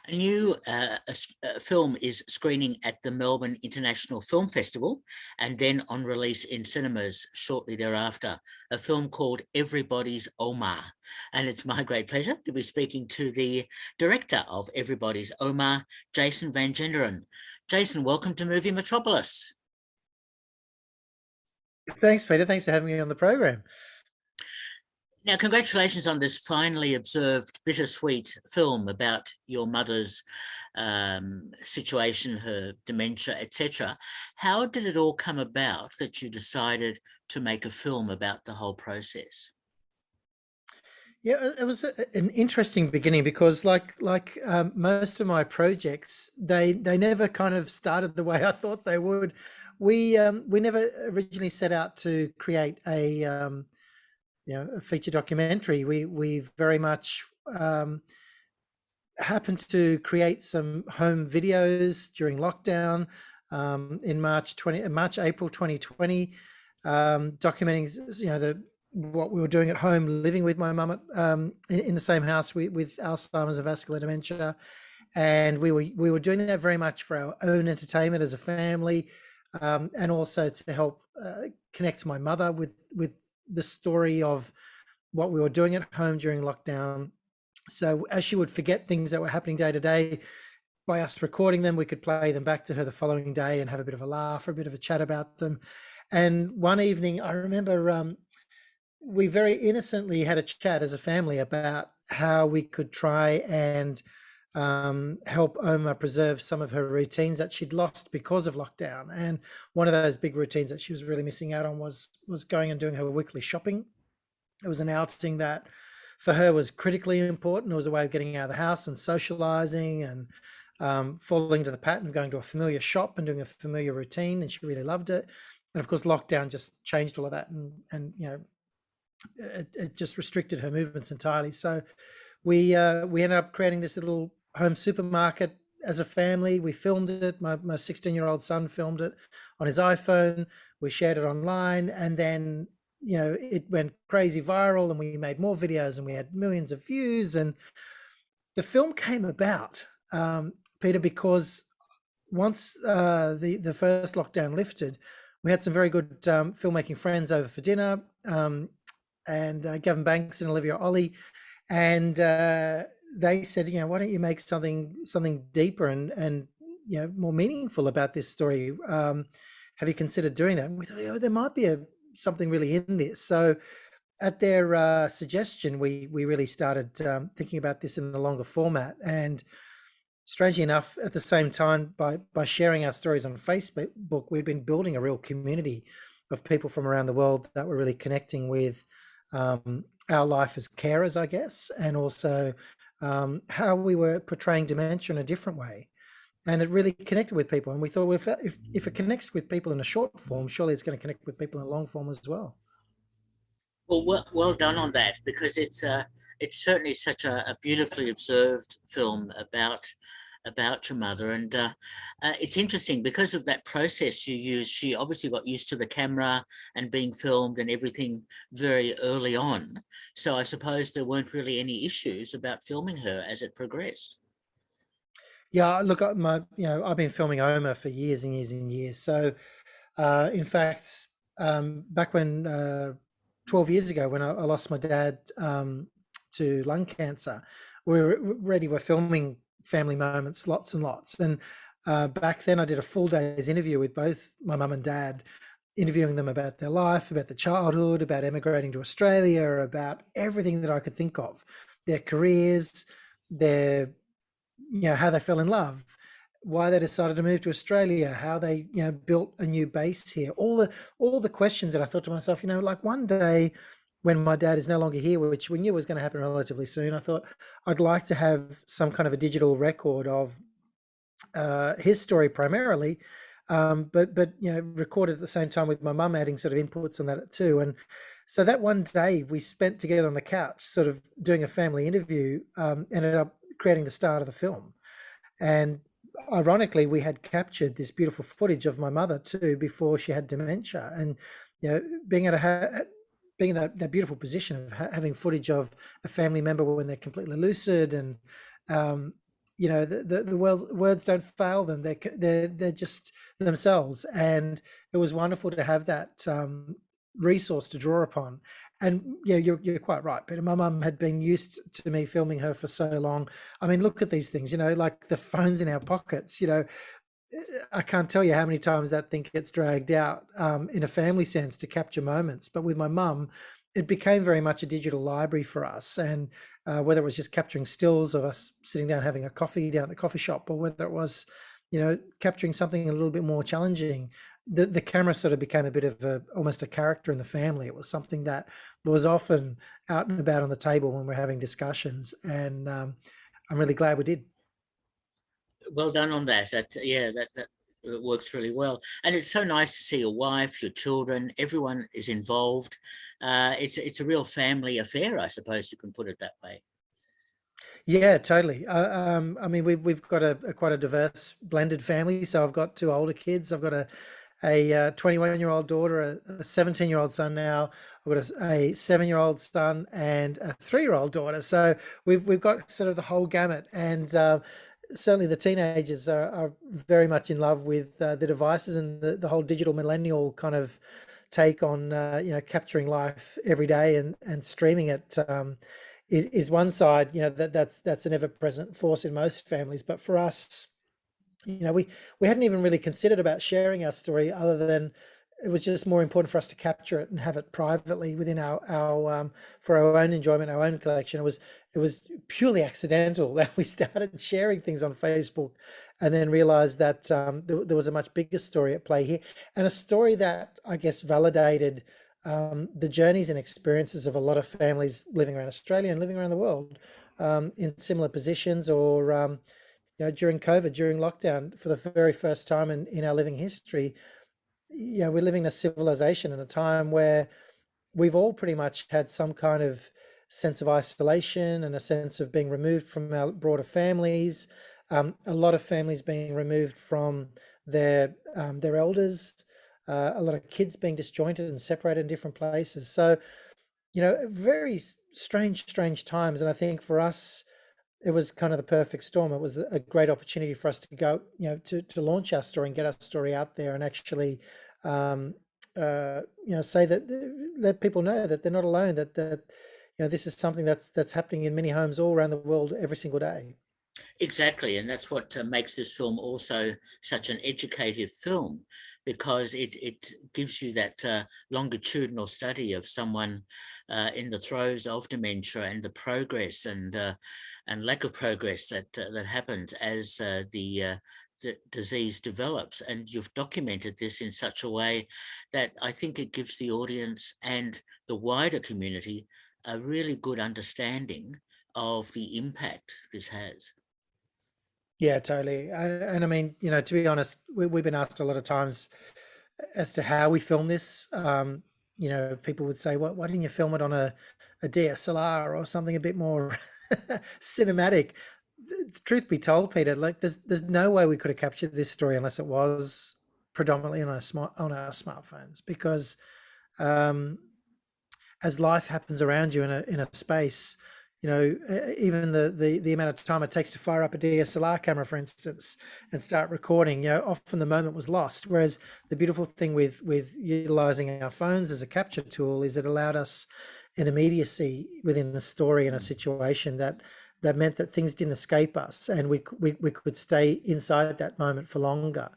A new film is screening at the Melbourne International Film Festival and then on release in cinemas shortly thereafter, a film called Everybody's Omar. And it's my great pleasure to be speaking to the director of Everybody's Omar, Jason van Genderen. Jason, welcome to Movie Metropolis. Thanks, Peter. Thanks for having me on the program. Now, congratulations on this finely observed, bittersweet film about your mother's situation, her dementia, etc. How did it all come about that you decided to make a film about the whole process? Yeah, it was an interesting beginning because, like most of my projects, they never kind of started the way I thought they would. We never originally set out to create a feature documentary. We very much happened to create some home videos during lockdown in April 2020, documenting what we were doing at home, living with my mum in the same house with Alzheimer's and vascular dementia, and we were doing that very much for our own entertainment as a family, and also to help connect my mother with the story of what we were doing at home during lockdown. So as she would forget things that were happening day to day, by us recording them, we could play them back to her the following day and have a bit of a laugh or a bit of a chat about them. And one evening, I remember we very innocently had a chat as a family about how we could try and help Oma preserve some of her routines that she'd lost because of lockdown. And one of those big routines that she was really missing out on was going and doing her weekly shopping. It was an outing that for her was critically important. It was a way of getting out of the house and socializing and falling to the pattern of going to a familiar shop and doing a familiar routine. And she really loved it. And of course, lockdown just changed all of that. And it just restricted her movements entirely. So we ended up creating this little home supermarket as a family. We filmed it. My 16-year-old son filmed it on his iPhone. We shared it online, and then it went crazy viral, and we made more videos, and we had millions of views. And the film came about, Peter, because once the first lockdown lifted, we had some very good filmmaking friends over for dinner, and Gavin Banks and Olivia Ollie, and they said, why don't you make something deeper and more meaningful about this story? Have you considered doing that? And we thought, there might be something really in this. So at their suggestion, we really started thinking about this in a longer format. And strangely enough, at the same time, by sharing our stories on Facebook, we've been building a real community of people from around the world that were really connecting with our life as carers, I guess, and also how we were portraying dementia in a different way. And it really connected with people. And we thought, if it connects with people in a short form, surely it's going to connect with people in a long form as well. Well done on that, because it's certainly such a beautifully observed film about your mother. And it's interesting because of that process you used. She obviously got used to the camera and being filmed and everything very early on. So I suppose there weren't really any issues about filming her as it progressed. Yeah, look, I've been filming Oma for years and years and years. So, in fact, back when 12 years ago, when I lost my dad to lung cancer, we were filming family moments, lots and lots. And back then, I did a full day's interview with both my mum and dad, interviewing them about their life, about their childhood, about emigrating to Australia, about everything that I could think of, their careers, their how they fell in love, why they decided to move to Australia, how they built a new base here, all the questions that I thought to myself, like one day when my dad is no longer here, which we knew was going to happen relatively soon, I thought I'd like to have some kind of a digital record of his story primarily, but recorded at the same time with my mum adding sort of inputs on that too. And so that one day we spent together on the couch, sort of doing a family interview, ended up creating the start of the film. And ironically, we had captured this beautiful footage of my mother too before she had dementia, and being able to being in that beautiful position of having footage of a family member when they're completely lucid and you know, the words don't fail them. They're just themselves, and it was wonderful to have that resource to draw upon. And yeah, you're quite right, Peter. My mum had been used to me filming her for so long. I mean, look at these things, you know, like the phones in our pockets. You know, I can't tell you how many times that thing gets dragged out in a family sense to capture moments. But with my mum, it became very much a digital library for us. And whether it was just capturing stills of us sitting down having a coffee down at the coffee shop, or whether it was, you know, capturing something a little bit more challenging, the camera sort of became a bit of almost a character in the family. It was something that was often out and about on the table when we're having discussions. And I'm really glad we did. Well done on that. That works really well, and it's so nice to see your wife, your children, everyone is involved. It's a real family affair, I suppose you can put it that way. Yeah, totally. I mean, we've got a quite a diverse blended family. So I've got two older kids. I've got a 21-year-old daughter, a 17-year-old son now. I've got a 7-year-old son and a 3-year-old daughter. So we've got sort of the whole gamut, and certainly the teenagers are very much in love with the devices and the whole digital millennial kind of take on you know, capturing life every day and streaming it. Is one side, you know, that's an ever-present force in most families. But for us, you know, we hadn't even really considered about sharing our story, other than it was just more important for us to capture it and have it privately within our for our own enjoyment, our own collection. It was purely accidental that we started sharing things on Facebook, and then realized that there was a much bigger story at play here, and a story that I guess validated the journeys and experiences of a lot of families living around Australia and living around the world in similar positions, or you know, during COVID, during lockdown, for the very first time in our living history, you know, we're living in a civilization in a time where we've all pretty much had some kind of sense of isolation and a sense of being removed from our broader families. A lot of families being removed from their elders. A lot of kids being disjointed and separated in different places. So, you know, very strange times. And I think for us, it was kind of the perfect storm. It was a great opportunity for us to go, you know, to launch our story and get our story out there, and actually, um, you know, say that, let people know that they're not alone. That you know, this is something that's happening in many homes all around the world every single day. Exactly, and that's what makes this film also such an educative film, because it gives you that longitudinal study of someone in the throes of dementia, and the progress and lack of progress that happens as the disease develops. And you've documented this in such a way that I think it gives the audience and the wider community a really good understanding of the impact this has. Yeah, totally. And I mean, you know, to be honest, we've been asked a lot of times as to how we film this. You know, people would say, "Why didn't you film it on a DSLR or something a bit more cinematic?" Truth be told, Peter, like there's no way we could have captured this story unless it was predominantly on our smartphones, because um, as life happens around you in a space, you know, even the amount of time it takes to fire up a DSLR camera, for instance, and start recording, you know, often the moment was lost. Whereas the beautiful thing with utilizing our phones as a capture tool is it allowed us an immediacy within the story and a situation that meant that things didn't escape us, and we could stay inside that moment for longer.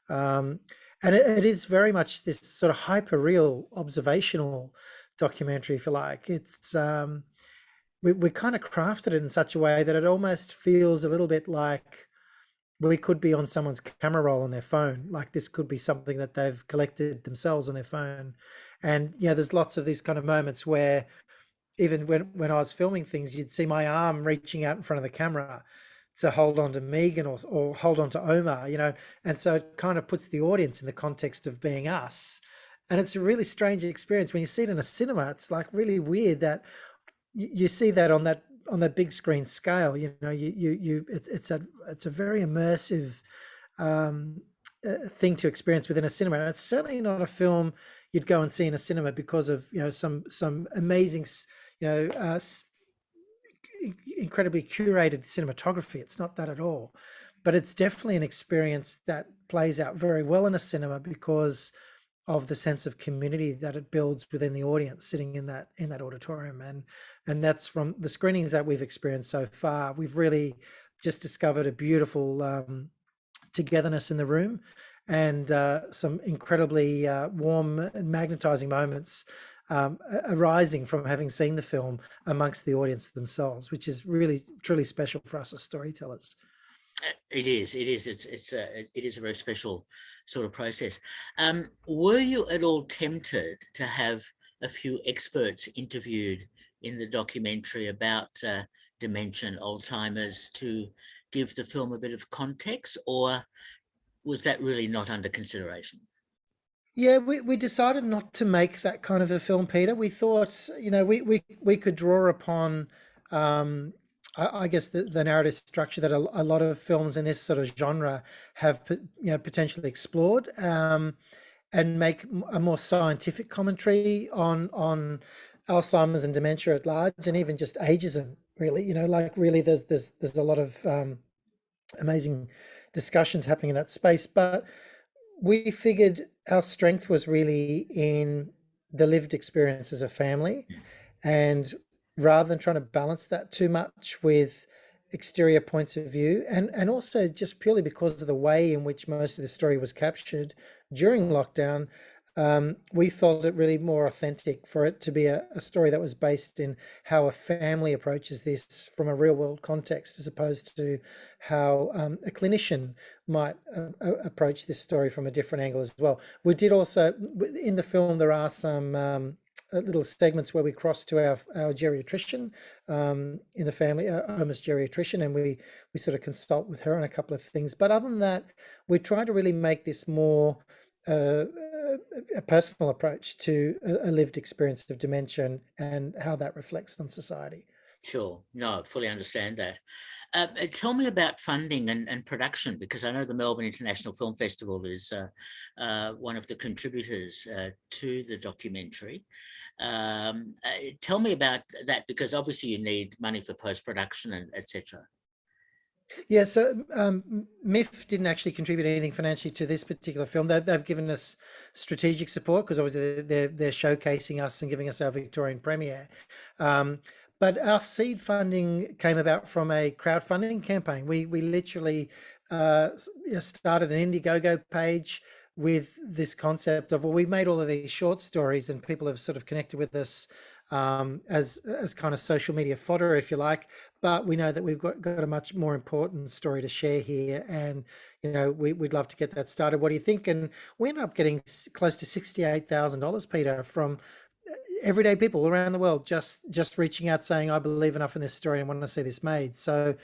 Um, and it is very much this sort of hyper real observational documentary, if you like. It's we kind of crafted it in such a way that it almost feels a little bit like we could be on someone's camera roll on their phone. Like this could be something that they've collected themselves on their phone. And you know, there's lots of these kind of moments where even when I was filming things, you'd see my arm reaching out in front of the camera to hold on to Megan, or hold on to Omar, you know, and so it kind of puts the audience in the context of being us. And it's a really strange experience when you see it in a cinema. It's like really weird that you see that on that big screen scale. You know, it's a very immersive um, thing to experience within a cinema. And it's certainly not a film you'd go and see in a cinema because of, you know, some amazing, you know, incredibly curated cinematography. It's not that at all, but it's definitely an experience that plays out very well in a cinema because of the sense of community that it builds within the audience sitting in that auditorium. And that's from the screenings that we've experienced so far. We've really just discovered a beautiful togetherness in the room, and some incredibly warm and magnetizing moments arising from having seen the film amongst the audience themselves, which is really truly special for us as storytellers. It is. It is. It is a very special sort of process. Were you at all tempted to have a few experts interviewed in the documentary about dementia and Alzheimer's to give the film a bit of context, or was that really not under consideration? Yeah, we decided not to make that kind of a film, Peter. We thought, we could draw upon, um, I guess, the narrative structure that a lot of films in this sort of genre have, potentially explored, and make a more scientific commentary on Alzheimer's and dementia at large, and even just ageism. Really, like really, there's a lot of amazing discussions happening in that space, but we figured our strength was really in the lived experience as a family. Mm. And rather than trying to balance that too much with exterior points of view, and also just purely because of the way in which most of the story was captured during lockdown, we felt it really more authentic for it to be a story that was based in how a family approaches this from a real world context, as opposed to how a clinician might approach this story from a different angle as well. We did also, in the film, there are some little segments where we cross to our geriatrician in the family, Oma's geriatrician, and we sort of consult with her on a couple of things. But other than that, we try to really make this more a personal approach to a lived experience of dementia and how that reflects on society. Sure. No, I fully understand that. Tell me about funding and production, because I know the Melbourne International Film Festival is one of the contributors to the documentary. Tell me about that, because obviously you need money for post-production and etc. Yeah, so MIFF didn't actually contribute anything financially to this particular film. They've given us strategic support because obviously they're showcasing us and giving us our Victorian premiere. But our seed funding came about from a crowdfunding campaign. We literally started an Indiegogo page with this concept of, well, we made all of these short stories and people have sort of connected with us as kind of social media fodder, if you like. But we know that we've got a much more important story to share here, and we'd love to get that started. What do you think? And we ended up getting close to $68,000, Peter, from everyday people around the world, just reaching out saying, I believe enough in this story and want to see this made. So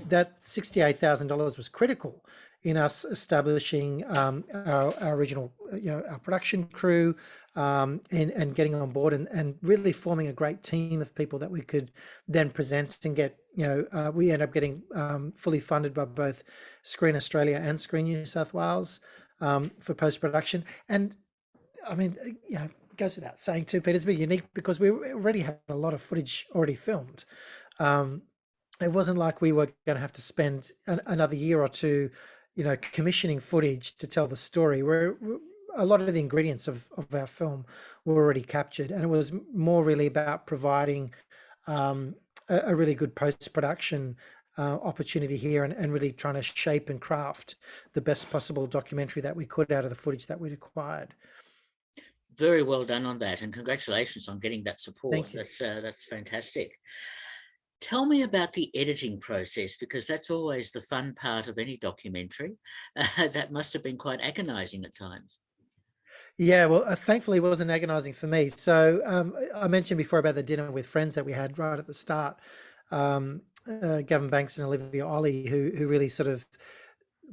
that $68,000 was critical in us establishing our original, our production crew, and getting on board and really forming a great team of people that we could then present and get. We end up getting fully funded by both Screen Australia and Screen New South Wales for post production. And I mean, it goes without saying too, Peter, it's a bit unique because we already had a lot of footage already filmed. It wasn't like we were going to have to spend another year or two, commissioning footage to tell the story. Where a lot of the ingredients of our film were already captured, and it was more really about providing a really good post-production opportunity here, and really trying to shape and craft the best possible documentary that we could out of the footage that we'd acquired. Very well done on that, and congratulations on getting that support. Thank you. That's fantastic. Tell me about the editing process, because that's always the fun part of any documentary. That must have been quite agonizing at times. Yeah, well, thankfully it wasn't agonizing for me. So I mentioned before about the dinner with friends that we had right at the start. Gavin Banks and Olivia Ollie, who really sort of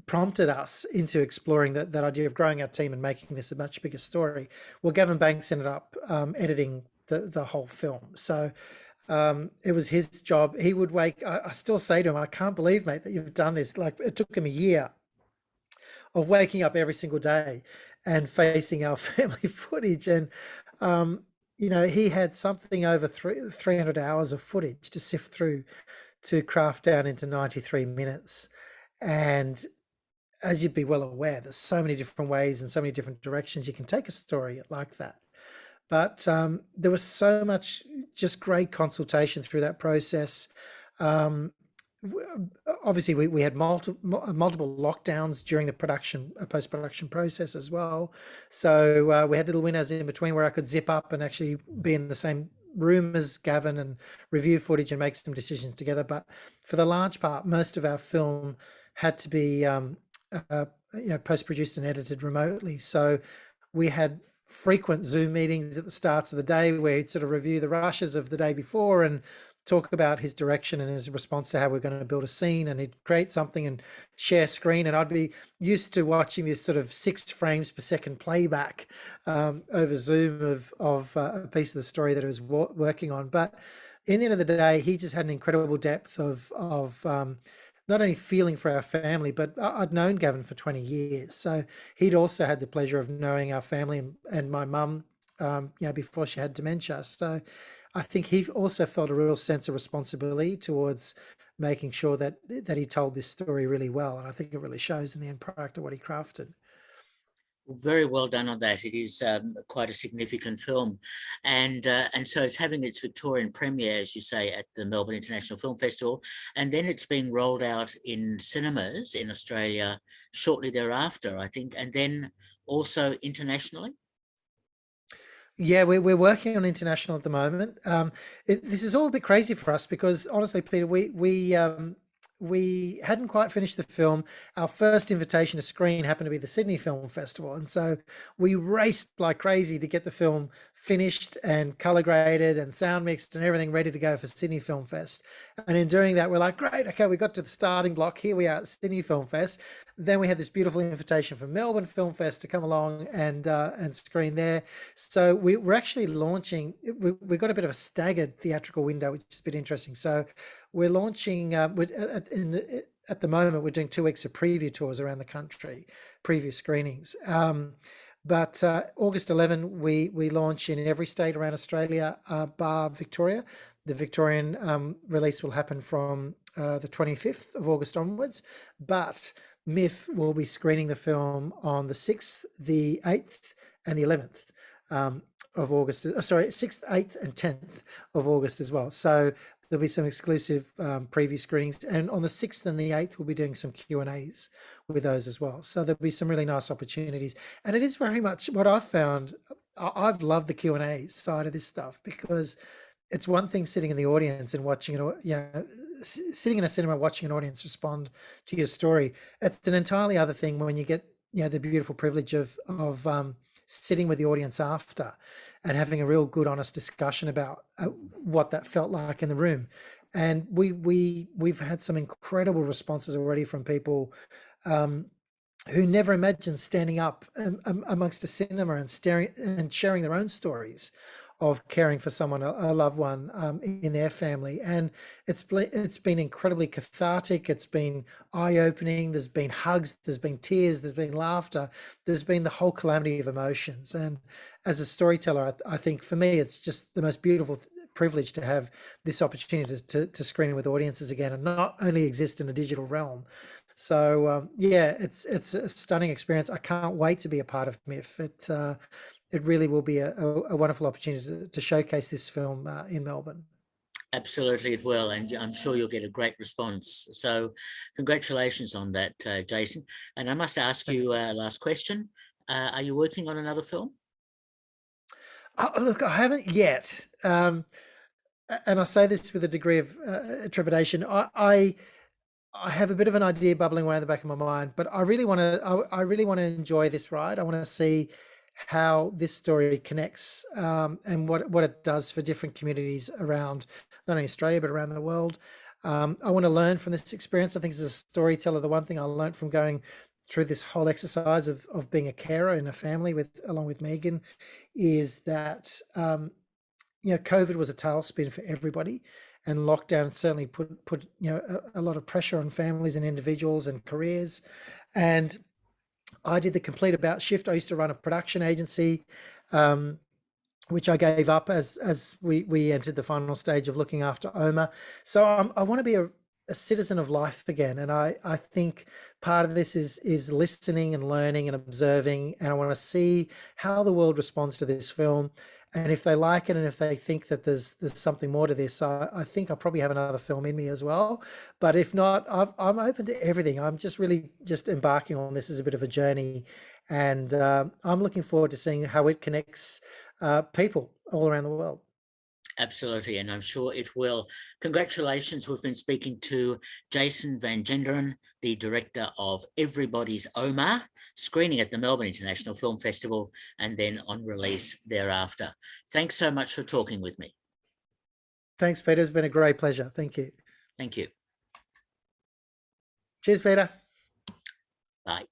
prompted us into exploring that idea of growing our team and making this a much bigger story. Well, Gavin Banks ended up editing the whole film. So it was his job. He would I still say to him, I can't believe, mate, that you've done this. Like, it took him a year of waking up every single day and facing our family footage. And he had something over 300 hours of footage to sift through to craft down into 93 minutes. And as you'd be well aware, there's so many different ways and so many different directions you can take a story like that. But there was so much just great consultation through that process. Um, Obviously, we had multiple lockdowns during the production, post-production process as well. So we had little windows in between where I could zip up and actually be in the same room as Gavin and review footage and make some decisions together. But for the large part, most of our film had to be post-produced and edited remotely. So we had frequent Zoom meetings at the starts of the day where he'd sort of review the rushes of the day before and talk about his direction and his response to how we're going to build a scene, and he'd create something and share screen. And I'd be used to watching this sort of 6 frames per second playback over Zoom of a piece of the story that I was working on. But in the end of the day, he just had an incredible depth of not only feeling for our family, but I'd known Gavin for 20 years. So he'd also had the pleasure of knowing our family and my mum, before she had dementia. So I think he also felt a real sense of responsibility towards making sure that he told this story really well. And I think it really shows in the end product of what he crafted. Very well done on that. It is quite a significant film, and so it's having its Victorian premiere, as you say, at the Melbourne International Film Festival, and then it's being rolled out in cinemas in Australia shortly thereafter, I think, and then also internationally. Yeah, we're working on international at the moment. This is all a bit crazy for us because honestly, Peter, we hadn't quite finished the film. Our first invitation to screen happened to be the Sydney Film Festival, and so we raced like crazy to get the film finished and color graded and sound mixed and everything ready to go for Sydney Film Fest. And in doing that, we're like, great, okay, we got to the starting block. Here we are at Sydney Film Fest. Then we had this beautiful invitation from Melbourne Film Fest to come along and screen there. So we're actually launching. We've got a bit of a staggered theatrical window, which is a bit interesting. So we're launching at the moment. We're doing 2 weeks of preview tours around the country, preview screenings. But August 11, we launch in every state around Australia, bar Victoria. The Victorian release will happen from the 25th of August onwards, but MIFF will be screening the film on the 6th, the 8th, and the 11th of August. Sorry, 6th, 8th, and 10th of August as well. So there'll be some exclusive preview screenings, and on the 6th and the 8th, we'll be doing some Q&As with those as well. So there'll be some really nice opportunities, and it is very much what I've found. I've loved the Q&A side of this stuff because it's one thing sitting in the audience and watching it, sitting in a cinema watching an audience respond to your story. It's an entirely other thing when you get the beautiful privilege of sitting with the audience after and having a real good honest discussion about what that felt like in the room. And we've had some incredible responses already from people who never imagined standing up amongst a cinema and staring and sharing their own stories of caring for someone, a loved one in their family. And it's been incredibly cathartic. It's been eye-opening. There's been hugs, there's been tears, there's been laughter, there's been the whole calamity of emotions. And as a storyteller, I think for me, it's just the most beautiful privilege to have this opportunity to screen with audiences again and not only exist in a digital realm. So it's a stunning experience. I can't wait to be a part of MIFF. It really will be a wonderful opportunity to showcase this film in Melbourne. Absolutely, it will, and I'm sure you'll get a great response. So, congratulations on that, Jason. And I must ask you last question: are you working on another film? Look, I haven't yet, and I say this with a degree of trepidation. I have a bit of an idea bubbling away in the back of my mind, but I really want to. I really want to enjoy this ride. I want to see how this story connects and what it does for different communities around not only Australia but around the world. I want to learn from this experience. I think as a storyteller, the one thing I learned from going through this whole exercise of being a carer in a family along with Megan is that COVID was a tailspin for everybody, and lockdown certainly put a lot of pressure on families and individuals and careers. And I did the complete about shift. I used to run a production agency. which I gave up as we entered the final stage of looking after Oma. So I want to be a citizen of life again, and I think part of this is listening and learning and observing, and I want to see how the world responds to this film, and if they like it, and if they think that there's something more to this, I think I'll probably have another film in me as well. But if not, I'm open to everything. I'm just really just embarking on this as a bit of a journey, and I'm looking forward to seeing how it connects people all around the world. Absolutely, and I'm sure it will. Congratulations. We've been speaking to Jason van Genderen, the director of Everybody's Oma, screening at the Melbourne International Film Festival and then on release thereafter. Thanks so much for talking with me. Thanks, Peter. It's been a great pleasure. Thank you. Thank you. Cheers, Peter. Bye.